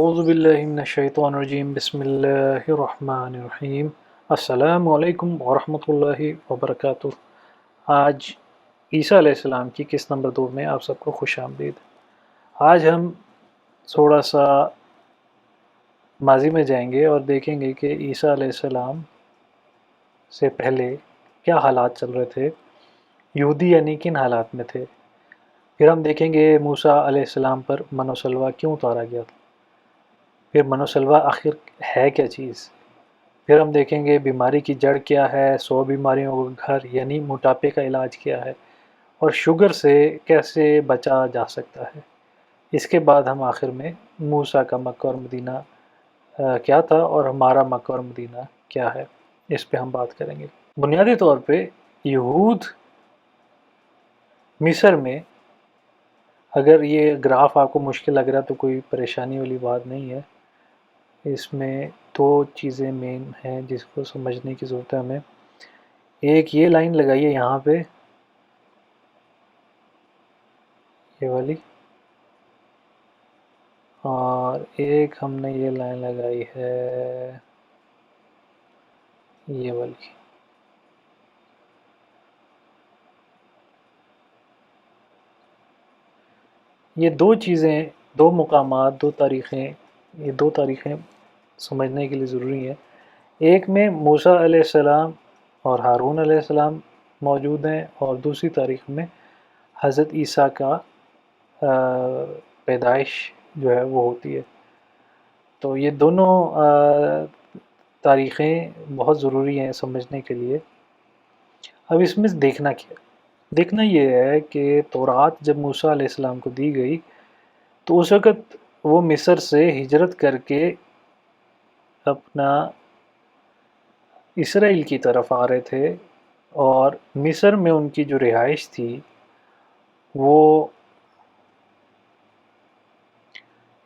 اعوذ باللہ من الشیطان الرجیم بسم اللہ الرحمن الرحیم السلام علیکم ورحمۃ اللہ وبرکاتہ۔ آج عیسیٰ علیہ السلام کی قسط نمبر 2 میں آپ سب کو خوش آمدید۔ آج ہم تھوڑا سا ماضی میں جائیں گے اور دیکھیں گے کہ عیسیٰ علیہ السلام سے پہلے کیا حالات چل رہے تھے، یہودی یعنی کن حالات میں تھے۔ پھر ہم دیکھیں گے موسیٰ علیہ السلام پر من و سلویٰ کیوں اتارا گیا تھا، پھر من و سلویٰ آخر ہے کیا چیز۔ پھر ہم دیکھیں گے بیماری کی جڑ کیا ہے، 100 بیماریوں کا گھر یعنی موٹاپے کا علاج کیا ہے، اور شوگر سے کیسے بچا جا سکتا ہے۔ اس کے بعد ہم آخر میں موسیٰ کا مکہ اور مدینہ کیا تھا اور ہمارا مکہ اور مدینہ کیا ہے، اس پہ ہم بات کریں گے۔ بنیادی طور پہ یہود مصر میں، اگر یہ گراف آپ کو مشکل لگ رہا ہے تو کوئی پریشانی والی بات نہیں ہے، اس میں 2 چیزیں مین ہیں جس کو سمجھنے کی ضرورت ہے ہمیں۔ ایک یہ لائن لگائیے یہاں پہ، یہ والی، اور ایک ہم نے یہ لائن لگائی ہے یہ والی۔ یہ 2 چیزیں، 2 مقامات، 2 تاریخیں، یہ 2 تاریخیں سمجھنے کے لیے ضروری ہیں۔ ایک میں موسیٰ علیہ السلام اور ہارون علیہ السلام موجود ہیں، اور دوسری تاریخ میں حضرت عیسیٰ کا پیدائش جو ہے وہ ہوتی ہے۔ تو یہ دونوں تاریخیں بہت ضروری ہیں سمجھنے کے لیے۔ اب اس میں دیکھنا کیا ہے؟ دیکھنا یہ ہے کہ تورات جب موسیٰ علیہ السلام کو دی گئی تو اس وقت وہ مصر سے ہجرت کر کے اپنا اسرائیل کی طرف آ رہے تھے، اور مصر میں ان کی جو رہائش تھی وہ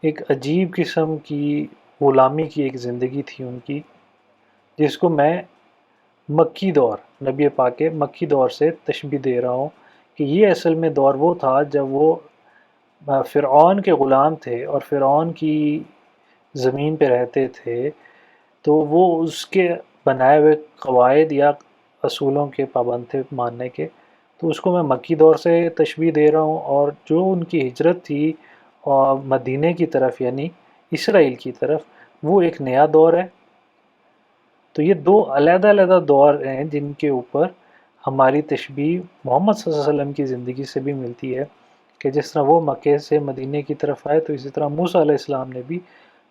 ایک عجیب قسم کی غلامی کی ایک زندگی تھی ان کی، جس کو میں مکی دور، نبی پاک کے مکی دور سے تشبیہ دے رہا ہوں کہ یہ اصل میں دور وہ تھا جب وہ فرعون کے غلام تھے اور فرعون کی زمین پہ رہتے تھے، تو وہ اس کے بنائے ہوئے قواعد یا اصولوں کے پابند تھے ماننے کے۔ تو اس کو میں مکی دور سے تشبیہ دے رہا ہوں، اور جو ان کی ہجرت تھی اور مدینے کی طرف یعنی اسرائیل کی طرف، وہ ایک نیا دور ہے۔ تو یہ 2 علیحدہ علیحدہ دور ہیں جن کے اوپر ہماری تشبیہ محمد صلی اللہ علیہ وسلم کی زندگی سے بھی ملتی ہے، کہ جس طرح وہ مکے سے مدینے کی طرف آئے تو اسی طرح موسیٰ علیہ السلام نے بھی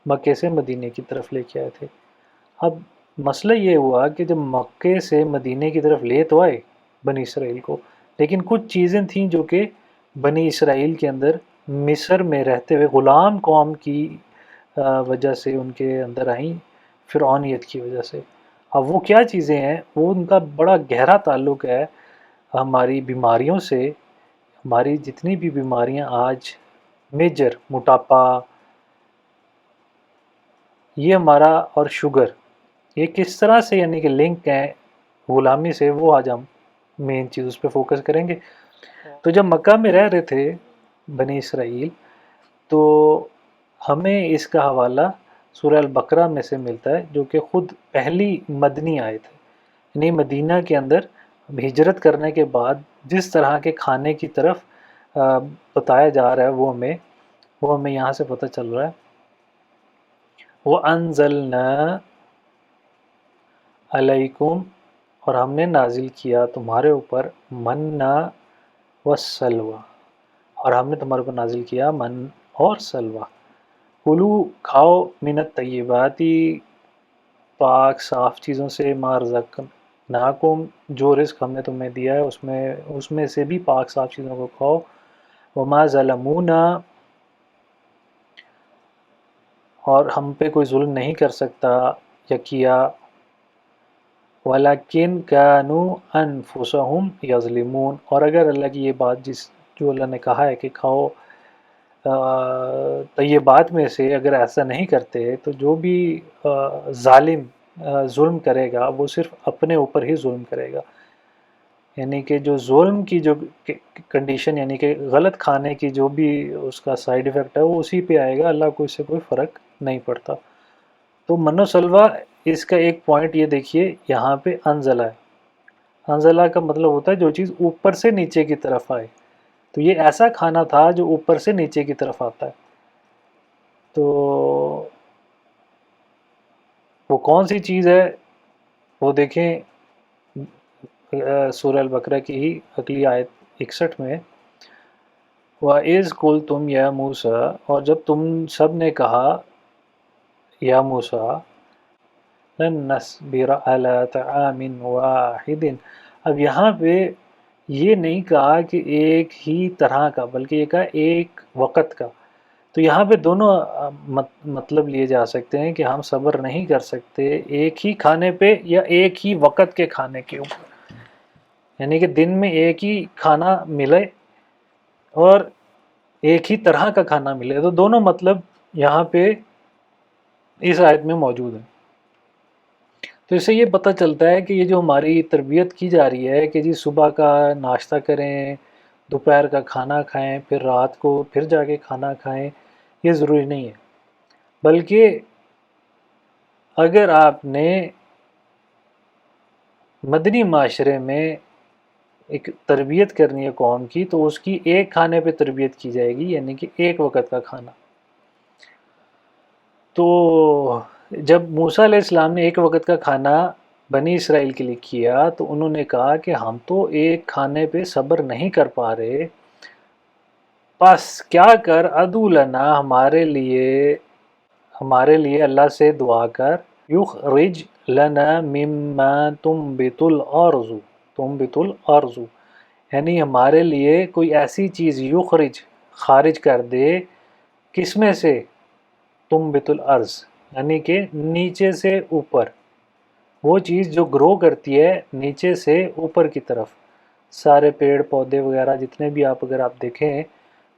مکے سے مدینے کی طرف لے کے آئے تھے۔ اب مسئلہ یہ ہوا کہ جب مکے سے مدینے کی طرف لے تو آئے بنی اسرائیل کو، لیکن کچھ چیزیں تھیں جو کہ بنی اسرائیل کے اندر مصر میں رہتے ہوئے غلام قوم کی وجہ سے ان کے اندر آئیں، فرعونیت کی وجہ سے۔ اب وہ کیا چیزیں ہیں، وہ ان کا بڑا گہرا تعلق ہے ہماری بیماریوں سے۔ ہماری جتنی بھی بیماریاں آج میجر، موٹاپا، یہ ہمارا، اور شوگر، یہ کس طرح سے یعنی کہ لنک ہیں غلامی سے، وہ آج ہم مین چیز اس پہ فوکس کریں گے۔ تو جب مکہ میں رہ رہے تھے بنی اسرائیل، تو ہمیں اس کا حوالہ سورہ البقرہ میں سے ملتا ہے، جو کہ خود پہلی مدنی آیت ہے، یعنی مدینہ کے اندر ہجرت کرنے کے بعد جس طرح کے کھانے کی طرف بتایا جا رہا ہے وہ ہمیں یہاں سے پتہ چل رہا ہے۔ وَأَنزَلْنَا عَلَيْكُمْ، اور ہم نے نازل کیا تمہارے اوپر، مَنَّا وَالسَّلْوَىٰ، اور ہم نے تمہارے اوپر نازل کیا من اور سلوہ۔ کلو، کھاؤ، من الطیبات، پاک صاف چیزوں سے، ما رزقناکم، جو رزق ہم نے تمہیں دیا ہے اس میں سے بھی پاک صاف چیزوں کو کھاؤ۔ وما ظلمونا، اور ہم پہ کوئی ظلم نہیں کر سکتا یا کیا، ولیکن کانوا انفسہم یظلمون، اور اگر اللہ کی یہ بات جو اللہ نے کہا ہے کہ کھاؤ طیبات میں سے، اگر ایسا نہیں کرتے تو جو بھی ظالم ظلم کرے گا وہ صرف اپنے اوپر ہی ظلم کرے گا۔ یعنی کہ جو ظلم کی جو کنڈیشن، یعنی کہ غلط کھانے کی جو بھی اس کا سائیڈ ایفیکٹ ہے وہ اسی پہ آئے گا، اللہ کو اس سے کوئی فرق نہیں پڑتا۔ تو من و سلوہ اس کا ایک پوائنٹ یہ دیکھیے یہاں پہ انزلہ ہے، انزلہ کا مطلب ہوتا ہے جو چیز اوپر سے نیچے کی طرف آئے، تو یہ ایسا کھانا تھا جو اوپر سے نیچے کی طرف آتا ہے۔ تو وہ کون سی چیز ہے وہ دیکھیں سورہ البقرہ کی ہی اگلی آیت 61 میں، وَإِذْ قُلْتُمْ يَا مُوسَىٰ، اور جب تم سب نے کہا یا موسیٰ، لَن نَصْبِرَ عَلَىٰ طَعَامٍ وَاحِدٍ، اب یہاں پہ یہ نہیں کہا کہ ایک ہی طرح کا، بلکہ یہ کہا ایک وقت کا۔ تو یہاں پہ دونوں مطلب لیے جا سکتے ہیں کہ ہم صبر نہیں کر سکتے ایک ہی کھانے پہ یا ایک ہی وقت کے کھانے کے اوپر، یعنی کہ دن میں ایک ہی کھانا ملے اور ایک ہی طرح کا کھانا ملے، تو دونوں مطلب یہاں پہ اس آیت میں موجود ہیں۔ تو اس سے یہ پتہ چلتا ہے کہ یہ جو ہماری تربیت کی جا رہی ہے کہ جی صبح کا ناشتہ کریں، دوپہر کا کھانا کھائیں، پھر رات کو پھر جا کے کھانا کھائیں، یہ ضروری نہیں ہے، بلکہ اگر آپ نے مدنی معاشرے میں ایک تربیت کرنی ہے قوم کی، تو اس کی ایک کھانے پہ تربیت کی جائے گی، یعنی کہ ایک وقت کا کھانا۔ تو جب موسیٰ علیہ السلام نے ایک وقت کا کھانا بنی اسرائیل کے لیے کیا تو انہوں نے کہا کہ ہم تو ایک کھانے پہ صبر نہیں کر پا رہے، پس کیا کر ادعو لنا، ہمارے لیے اللہ سے دعا کر، یخرج لنا مما تنبت الارض، یعنی ہمارے لیے کوئی ایسی چیز یخرج خارج کر دے، کس میں سے؟ تنبت الارض، یعنی کہ نیچے سے اوپر، وہ چیز جو گرو کرتی ہے نیچے سے اوپر کی طرف، سارے پیڑ پودے وغیرہ جتنے بھی اگر آپ دیکھیں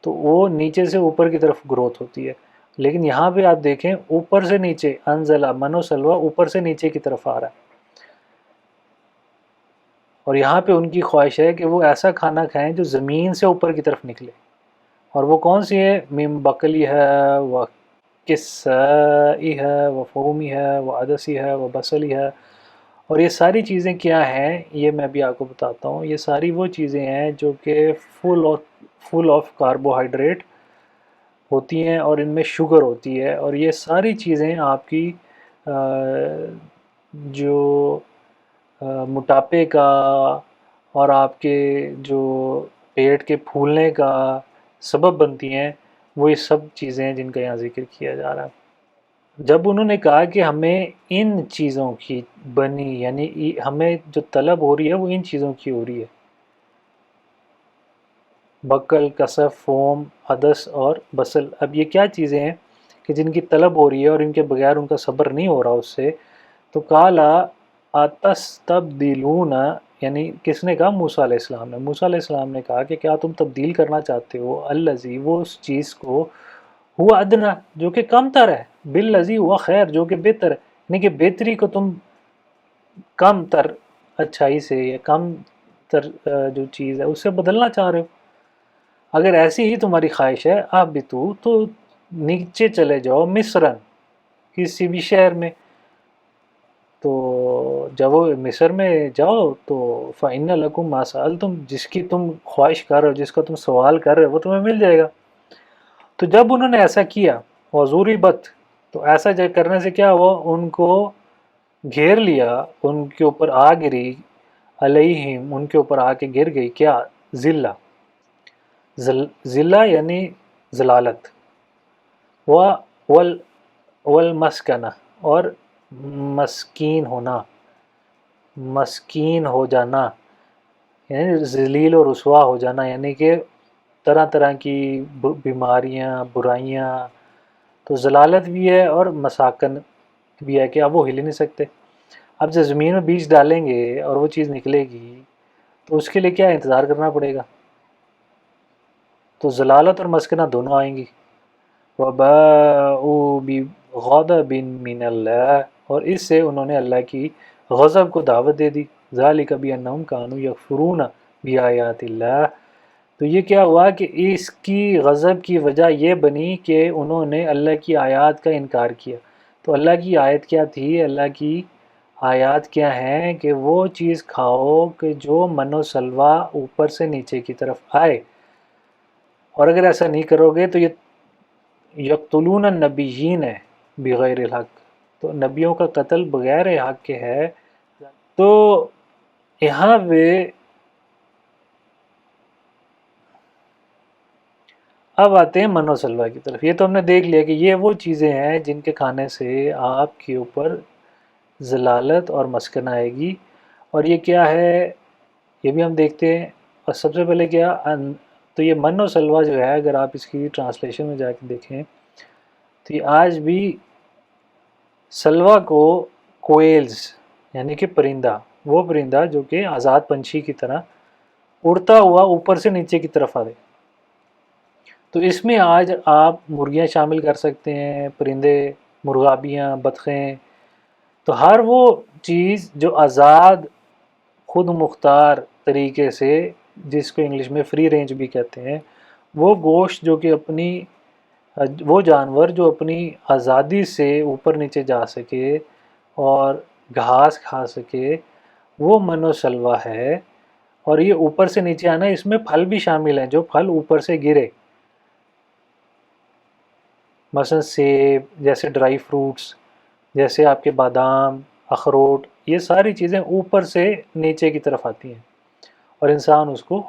تو وہ نیچے سے اوپر کی طرف گروتھ ہوتی ہے، لیکن یہاں پہ آپ دیکھیں اوپر سے نیچے، انزلہ من و سلوہ اوپر سے نیچے کی طرف آ رہا ہے، اور یہاں پہ ان کی خواہش ہے کہ وہ ایسا کھانا کھائیں جو زمین سے اوپر کی طرف نکلے، اور وہ کون سی ہے؟ مم بقلی ہے، و کسائی ہے، و فومی ہے، و عدسی ہے، و بصلی ہے، اور یہ ساری چیزیں کیا ہیں یہ میں بھی آپ کو بتاتا ہوں۔ یہ ساری وہ چیزیں ہیں جو کہ فل آف کاربوہائیڈریٹ ہوتی ہیں اور ان میں شوگر ہوتی ہے، اور یہ ساری چیزیں آپ کی جو موٹاپے کا اور آپ کے جو پیٹ کے پھولنے کا سبب بنتی ہیں، وہ یہ سب چیزیں ہیں جن کا یہاں ذکر کیا جا رہا ہے۔ جب انہوں نے کہا کہ ہمیں ان چیزوں کی بنی، یعنی ہمیں جو طلب ہو رہی ہے وہ ان چیزوں کی ہو رہی ہے، بقل، کسف، فوم، عدس اور بصل، اب یہ کیا چیزیں ہیں کہ جن کی طلب ہو رہی ہے اور ان کے بغیر ان کا صبر نہیں ہو رہا اس سے، تو قالا اتستبدلون، یعنی کس نے کہا؟ موسیٰ علیہ السلام نے۔ موسیٰ علیہ السلام نے کہا کہ کیا تم تبدیل کرنا چاہتے ہو الذی، وہ اس چیز کو، ہوا ادنا، جو کہ کم تر ہے، بالذی ہوا خیر، جو کہ بہتر ہے، یعنی کہ بہتری کو تم کم تر اچھائی سے یا کم تر جو چیز ہے اس سے بدلنا چاہ رہے ہو۔ اگر ایسی ہی تمہاری خواہش ہے آپ بھی تو نیچے چلے جاؤ مصرن، کسی بھی شہر میں، تو جب وہ مصر میں جاؤ تو فَإِنَّ لَكُمْ مَا سَأَلْتُمْ، جس کی تم خواہش کر رہے ہو، جس کا تم سوال کر رہے ہو وہ تمہیں مل جائے گا۔ تو جب انہوں نے ایسا کیا وَضُرِبَتْ، تو ایسا کرنے سے کیا ہوا؟ ان کو گھیر لیا، ان کے اوپر آ گری، علیہم، ان کے اوپر آ کے گر گئی کیا؟ ذلہ، ذلہ یعنی ذلالت، والمسکنہ، اور مسکین ہونا، مسکین ہو جانا، یعنی ذلیل و رسوا ہو جانا، یعنی کہ طرح طرح کی بیماریاں، برائیاں، تو ذلالت بھی ہے اور مساکن بھی ہے کہ اب وہ ہل ہی نہیں سکتے۔ اب جب زمین میں بیج ڈالیں گے اور وہ چیز نکلے گی تو اس کے لیے کیا انتظار کرنا پڑے گا، تو ذلالت اور مسکنہ دونوں آئیں گی۔ وَبَاءُوا بِغَضَبٍ مِّنَ اللَّهِ، اور اس سے انہوں نے اللہ کی غضب کو دعوت دے دی۔ ذالک بانہم کانوا یکفرون بآیات اللہ. تو یہ کیا ہوا کہ اس کی غضب کی وجہ یہ بنی کہ انہوں نے اللہ کی آیات کا انکار کیا. تو اللہ کی آیت کیا تھی؟ اللہ کی آیات کیا ہیں کہ وہ چیز کھاؤ کہ جو من و سلوہ اوپر سے نیچے کی طرف آئے، اور اگر ایسا نہیں کرو گے تو یہ یقتلون النبیین ہے بغیر الحق، تو نبیوں کا قتل بغیر حق کے ہے. تو یہاں پہ اب آتے ہیں من و سلوہ کی طرف. یہ تو ہم نے دیکھ لیا کہ یہ وہ چیزیں ہیں جن کے کھانے سے آپ کے اوپر ضلالت اور مسکن آئے گی. اور یہ کیا ہے یہ بھی ہم دیکھتے ہیں. اور سب سے پہلے کیا تو یہ من و سلوہ جو ہے، اگر آپ اس کی ٹرانسلیشن میں جا کے دیکھیں تو یہ آج بھی سلوہ کو کوئلز یعنی کہ پرندہ، وہ پرندہ جو کہ آزاد پنچھی کی طرح اڑتا ہوا اوپر سے نیچے کی طرف آئے، تو اس میں آج آپ مرغیاں شامل کر سکتے ہیں، پرندے، مرغابیاں، بطخیں. تو ہر وہ چیز جو آزاد خود مختار طریقے سے، جس کو انگلش میں فری رینج بھی کہتے ہیں، وہ گوشت جو کہ اپنی وہ جانور جو اپنی آزادی سے اوپر نیچے جا سکے اور گھاس کھا سکے، وہ من و سلوہ ہے. اور یہ اوپر سے نیچے آنا، اس میں پھل بھی شامل ہیں جو پھل اوپر سے گرے، مثلا سیب جیسے ڈرائی فروٹس، جیسے آپ کے بادام، اخروٹ، یہ ساری چیزیں اوپر سے نیچے کی طرف آتی ہیں اور انسان اس کو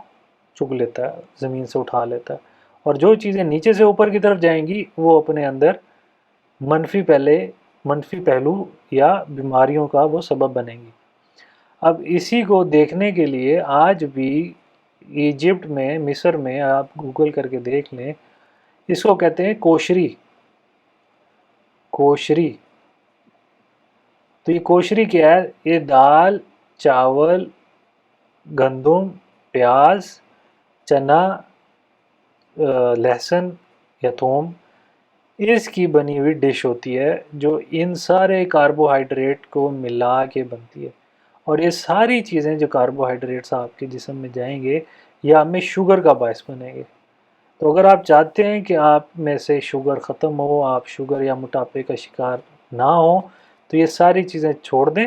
چگ لیتا ہے، زمین سے اٹھا لیتا ہے. اور جو چیزیں نیچے سے اوپر کی طرف جائیں گی وہ اپنے اندر منفی پہلو یا بیماریوں کا وہ سبب بنیں گی. اب اسی کو دیکھنے کے لیے آج بھی ایجپٹ میں، مصر میں، آپ گوگل کر کے دیکھ لیں، اس کو کہتے ہیں کوشری. کوشری تو یہ کوشری کیا ہے؟ یہ دال، چاول، گندم، پیاز، چنا، لہسن یا تھوم، اس کی بنی ہوئی ڈش ہوتی ہے جو ان سارے کاربوہائیڈریٹ کو ملا کے بنتی ہے. اور یہ ساری چیزیں جو کاربوہائیڈریٹس آپ کے جسم میں جائیں گے یہ آپ میں شوگر کا باعث بنیں گے. تو اگر آپ چاہتے ہیں کہ آپ میں سے شوگر ختم ہو، آپ شوگر یا موٹاپے کا شکار نہ ہو، تو یہ ساری چیزیں چھوڑ دیں.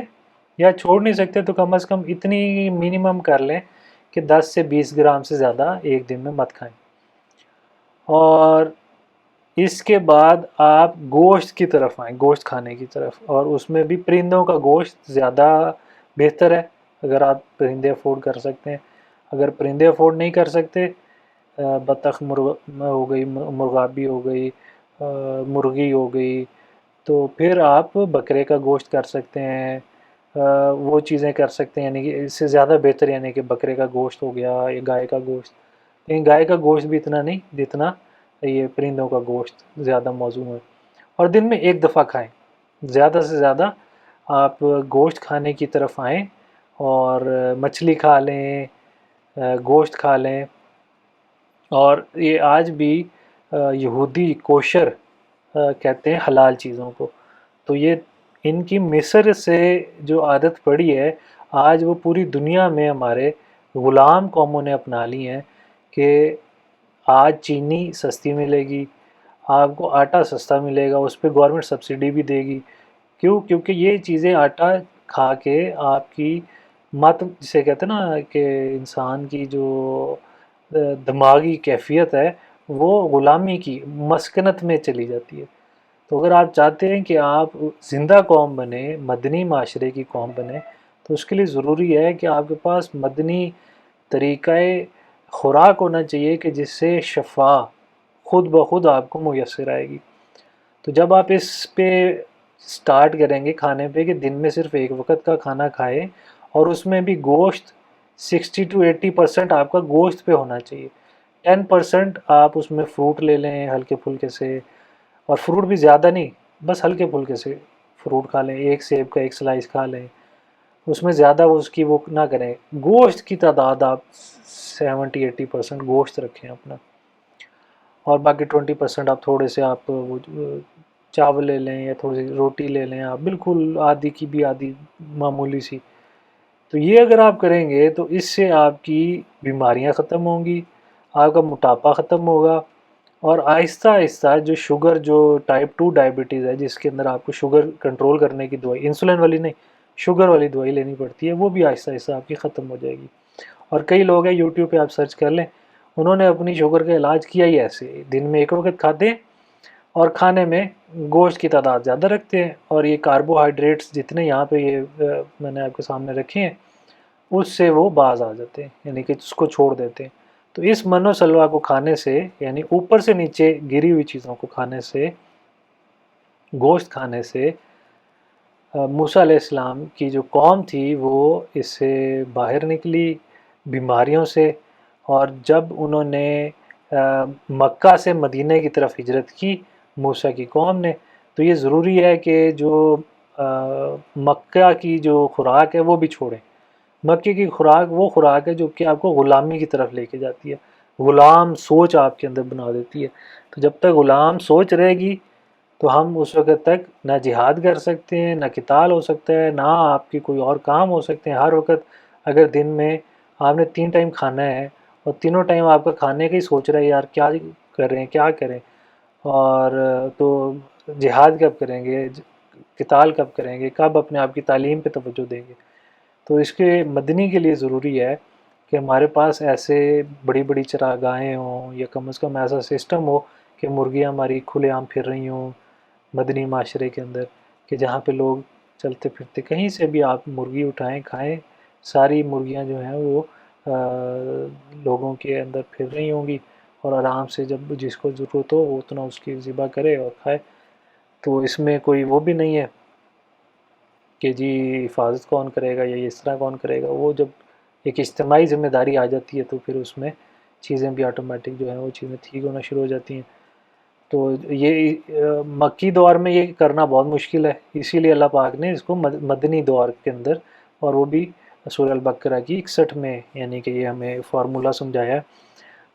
یا چھوڑ نہیں سکتے تو کم از کم اتنی منیمم کر لیں کہ 10 سے 20 گرام سے زیادہ ایک دن میں مت کھائیں. اور اس کے بعد آپ گوشت کی طرف آئیں، گوشت کھانے کی طرف، اور اس میں بھی پرندوں کا گوشت زیادہ بہتر ہے اگر آپ پرندے افورڈ کر سکتے ہیں. اگر پرندے افورڈ نہیں کر سکتے، بطخ ہو گئی، مرغابی ہو گئی، مرغی ہو گئی، تو پھر آپ بکرے کا گوشت کر سکتے ہیں. وہ چیزیں کر سکتے ہیں، یعنی کہ اس سے زیادہ بہتر، یعنی کہ بکرے کا گوشت ہو گیا یا گائے کا گوشت. لیکن گائے کا گوشت بھی اتنا نہیں جتنا یہ پرندوں کا گوشت زیادہ موزوں ہے. اور دن میں ایک دفعہ کھائیں. زیادہ سے زیادہ آپ گوشت کھانے کی طرف آئیں اور مچھلی کھا لیں، گوشت کھا لیں. اور یہ آج بھی یہودی کوشر کہتے ہیں حلال چیزوں کو. تو یہ ان کی مصر سے جو عادت پڑی ہے آج وہ پوری دنیا میں ہمارے غلام قوموں نے اپنا لی ہیں کہ آج چینی سستی ملے گی، آپ کو آٹا سستا ملے گا، اس پہ گورنمنٹ سبسڈی بھی دے گی. کیونکہ یہ چیزیں آٹا کھا کے آپ کی مت جسے کہتے ہیں نا کہ انسان کی جو دماغی کیفیت ہے وہ غلامی کی مسکنت میں چلی جاتی ہے. تو اگر آپ چاہتے ہیں کہ آپ زندہ قوم بنے، مدنی معاشرے کی قوم بنے، تو اس کے لیے ضروری ہے کہ آپ کے پاس مدنی طریقہ خوراک ہونا چاہیے کہ جس سے شفا خود بخود آپ کو میسر آئے گی. تو جب آپ اس پہ سٹارٹ کریں گے کھانے پہ کہ دن میں صرف ایک وقت کا کھانا کھائیں، اور اس میں بھی گوشت 60-80% آپ کا گوشت پہ ہونا چاہیے، 10% آپ اس میں فروٹ لے لیں ہلکے پھلکے سے. اور فروٹ بھی زیادہ نہیں، بس ہلکے پھلکے سے فروٹ کھا لیں، ایک سیب کا ایک سلائس کھا لیں، اس میں زیادہ اس کی وہ نہ کریں. گوشت کی تعداد آپ 70-80% گوشت رکھیں اپنا، اور باقی 20% آپ تھوڑے سے آپ وہ چاول لے لیں یا تھوڑی سی روٹی لے لیں، آپ بالکل آدھی کی بھی آدھی معمولی سی. تو یہ اگر آپ کریں گے تو اس سے آپ کی بیماریاں ختم ہوں گی، آپ کا موٹاپا ختم ہوگا، اور آہستہ آہستہ جو شوگر، جو ٹائپ 2 ڈائبٹیز ہے جس کے اندر آپ کو شوگر کنٹرول کرنے کی دوائی، انسولین والی نہیں، شوگر والی دوائی لینی پڑتی ہے، وہ بھی آہستہ آہستہ آپ کی ختم ہو جائے گی۔ اور کئی لوگ ہیں یوٹیوب پہ آپ سرچ کر لیں، انہوں نے اپنی شوگر کا علاج کیا ہی ایسے، دن میں ایک وقت کھاتے ہیں اور کھانے میں گوشت کی تعداد زیادہ رکھتے ہیں، اور یہ کاربوہائیڈریٹس جتنے یہاں پہ یہ میں نے آپ کے سامنے رکھے ہیں اس سے وہ باز آ جاتے ہیں، یعنی کہ اس کو چھوڑ دیتے ہیں۔ تو اس من و سلوا کو کھانے سے، یعنی اوپر سے نیچے گری ہوئی چیزوں کو کھانے سے، گوشت کھانے سے، موسیٰ علیہ السلام کی جو قوم تھی وہ اس سے باہر نکلی بیماریوں سے، اور جب انہوں نے مکہ سے مدینہ کی طرف ہجرت کی موسیٰ کی قوم نے، تو یہ ضروری ہے کہ جو مکہ کی جو خوراک ہے وہ بھی چھوڑیں۔ مکے کی خوراک وہ خوراک ہے جو کہ آپ کو غلامی کی طرف لے کے جاتی ہے، غلام سوچ آپ کے اندر بنا دیتی ہے۔ تو جب تک غلام سوچ رہے گی تو ہم اس وقت تک نہ جہاد کر سکتے ہیں، نہ قتال ہو سکتا ہے، نہ آپ کی کوئی اور کام ہو سکتے ہیں۔ ہر وقت اگر دن میں آپ نے 3 ٹائم کھانا ہے اور تینوں ٹائم آپ کا کھانے کا ہی سوچ رہا ہے یار کیا کریں کیا کریں، اور تو جہاد کب کریں گے، قتال کب کریں گے، کب اپنے آپ کی تعلیم پہ توجہ دیں گے؟ تو اس کے مدنی کے لیے ضروری ہے کہ ہمارے پاس ایسے بڑی بڑی چراگاہیں ہوں، یا کم از کم ایسا سسٹم ہو کہ مرغیاں ہماری کھلے عام پھر رہی ہوں مدنی معاشرے کے اندر، کہ جہاں پہ لوگ چلتے پھرتے کہیں سے بھی آپ مرغی اٹھائیں کھائیں، ساری مرغیاں جو ہیں وہ لوگوں کے اندر پھر رہی ہوں گی، اور آرام سے جب جس کو ضرورت ہو وہ اتنا اس کی ذبح کرے اور کھائے۔ تو اس میں کوئی وہ بھی نہیں ہے کہ جی حفاظت کون کرے گا یا اس طرح کون کرے گا، وہ جب ایک اجتماعی ذمہ داری آ جاتی ہے تو پھر اس میں چیزیں بھی آٹومیٹک جو ہیں وہ چیزیں ٹھیک ہونا شروع ہو جاتی ہیں۔ تو یہ مکی دور میں یہ کرنا بہت مشکل ہے، اسی لیے اللہ پاک نے اس کو مدنی دور کے اندر، اور وہ بھی سورہ البقرہ کی 61 میں، یعنی کہ یہ ہمیں فارمولہ سمجھایا ہے۔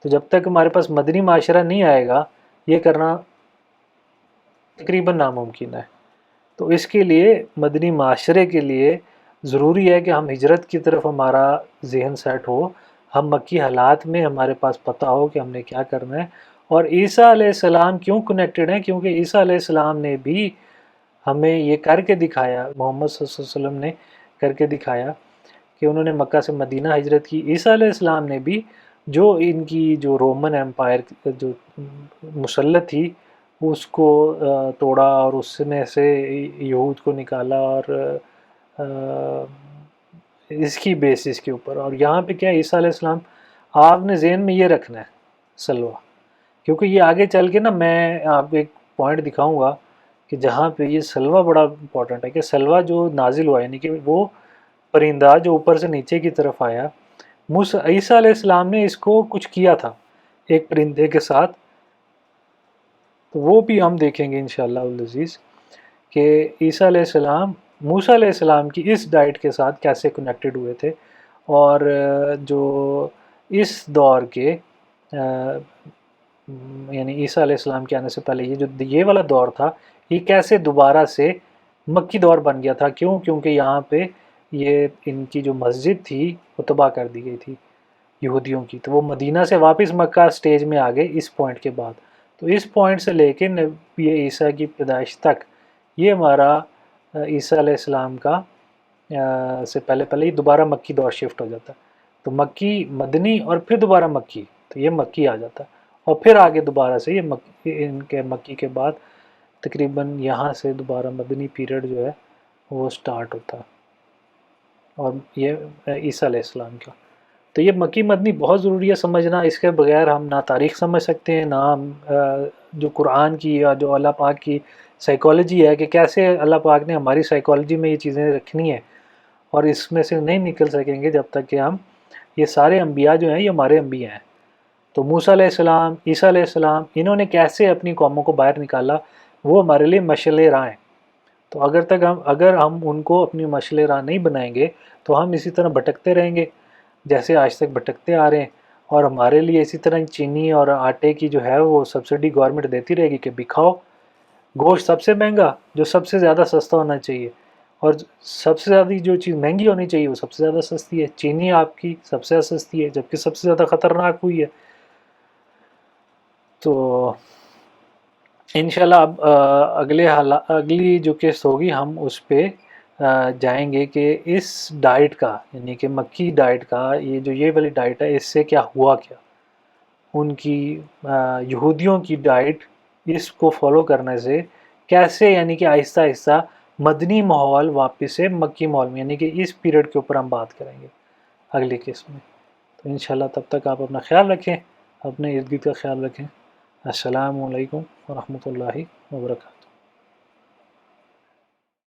تو جب تک ہمارے پاس مدنی معاشرہ نہیں آئے گا یہ کرنا تقریباً ناممکن ہے۔ تو اس کے لیے مدنی معاشرے کے لیے ضروری ہے کہ ہم ہجرت کی طرف ہمارا ذہن سیٹ ہو، ہم مکی حالات میں ہمارے پاس پتہ ہو کہ ہم نے کیا کرنا ہے۔ اور عیسیٰ علیہ السلام کیوں کنیکٹڈ ہیں؟ کیونکہ عیسیٰ علیہ السلام نے بھی ہمیں یہ کر کے دکھایا، محمد صلی اللہ علیہ وسلم نے کر کے دکھایا کہ انہوں نے مکہ سے مدینہ ہجرت کی۔ عیسیٰ علیہ السلام نے بھی جو ان کی جو رومن ایمپائر جو مسلط تھی اس کو توڑا، اور اس میں سے یہود کو نکالا، اور اس کی بیسس کے اوپر۔ اور یہاں پہ کیا ہے، عیسیٰ علیہ السلام آپ نے ذہن میں یہ رکھنا ہے سلوہ، کیونکہ یہ آگے چل کے نا میں آپ کو ایک پوائنٹ دکھاؤں گا کہ جہاں پہ یہ سلوہ بڑا امپورٹنٹ ہے، کہ سلوہ جو نازل ہوا یعنی کہ وہ پرندہ جو اوپر سے نیچے کی طرف آیا، عیسیٰ علیہ السلام نے اس کو کچھ کیا تھا ایک پرندے کے ساتھ، تو وہ بھی ہم دیکھیں گے انشاءاللہ العزیز کہ عیسیٰ علیہ السلام موسیٰ علیہ السلام کی اس ڈائٹ کے ساتھ کیسے کنیکٹڈ ہوئے تھے، اور جو اس دور کے یعنی عیسیٰ علیہ السلام کے آنے سے پہلے یہ والا دور تھا، یہ کیسے دوبارہ سے مکی دور بن گیا تھا۔ کیوں؟ کیونکہ یہاں پہ یہ ان کی جو مسجد تھی وہ تباہ کر دی گئی تھی یہودیوں کی، تو وہ مدینہ سے واپس مکہ سٹیج میں آ گئے اس پوائنٹ کے بعد۔ تو اس پوائنٹ سے لے کے نبی عیسیٰ کی پیدائش تک یہ ہمارا عیسیٰ علیہ السلام کا سے پہلے یہ دوبارہ مکی دور شفٹ ہو جاتا ہے، تو مکی مدنی اور پھر دوبارہ مکی، تو یہ مکی آ جاتا ہے، اور پھر آگے دوبارہ سے یہ ان کے مکی کے بعد تقریباً یہاں سے دوبارہ مدنی پیریڈ جو ہے وہ سٹارٹ ہوتا ہے، اور یہ عیسیٰ علیہ السلام کا۔ تو یہ مکی مدنی بہت ضروری ہے سمجھنا، اس کے بغیر ہم نہ تاریخ سمجھ سکتے ہیں، نہ ہم جو قرآن کی یا جو اللہ پاک کی سائیکالوجی ہے کہ کیسے اللہ پاک نے ہماری سائیکالوجی میں یہ چیزیں رکھنی ہیں، اور اس میں سے نہیں نکل سکیں گے جب تک کہ ہم یہ سارے انبیاء جو ہیں یہ ہمارے انبیاء ہیں۔ تو موسیٰ علیہ السلام، عیسیٰ علیہ السلام، انہوں نے کیسے اپنی قوموں کو باہر نکالا، وہ ہمارے لیے مشعل راہ ہیں۔ تو اگر ہم ان کو اپنی مشعل راہ نہیں بنائیں گے تو ہم اسی طرح بھٹکتے رہیں گے جیسے آج تک بھٹکتے آ رہے ہیں، اور ہمارے لیے اسی طرح چینی اور آٹے کی جو ہے وہ سبسڈی گورنمنٹ دیتی رہے گی کہ بھی کھاؤ، گوشت سب سے مہنگا جو سب سے زیادہ سستا ہونا چاہیے، اور سب سے زیادہ جو چیز مہنگی ہونی چاہیے وہ سب سے زیادہ سستی ہے، چینی آپ کی سب سے زیادہ سستی ہے جبکہ سب سے زیادہ خطرناک ہوئی ہے۔ تو انشاءاللہ اب اگلی جو قسط ہوگی ہم اس پہ جائیں گے کہ اس ڈائٹ کا، یعنی کہ مکی ڈائٹ کا، یہ والی ڈائٹ ہے، اس سے کیا ہوا کیا ان کی یہودیوں کی ڈائٹ، اس کو فالو کرنے سے کیسے، یعنی کہ آہستہ آہستہ مدنی ماحول واپس سے مکی ماحول میں، یعنی کہ اس پیریڈ کے اوپر ہم بات کریں گے اگلی قسم میں۔ تو انشاءاللہ تب تک آپ اپنا خیال رکھیں، اپنے ارد گرد کا خیال رکھیں۔ السلام علیکم ورحمۃ اللہ وبرکاتہ۔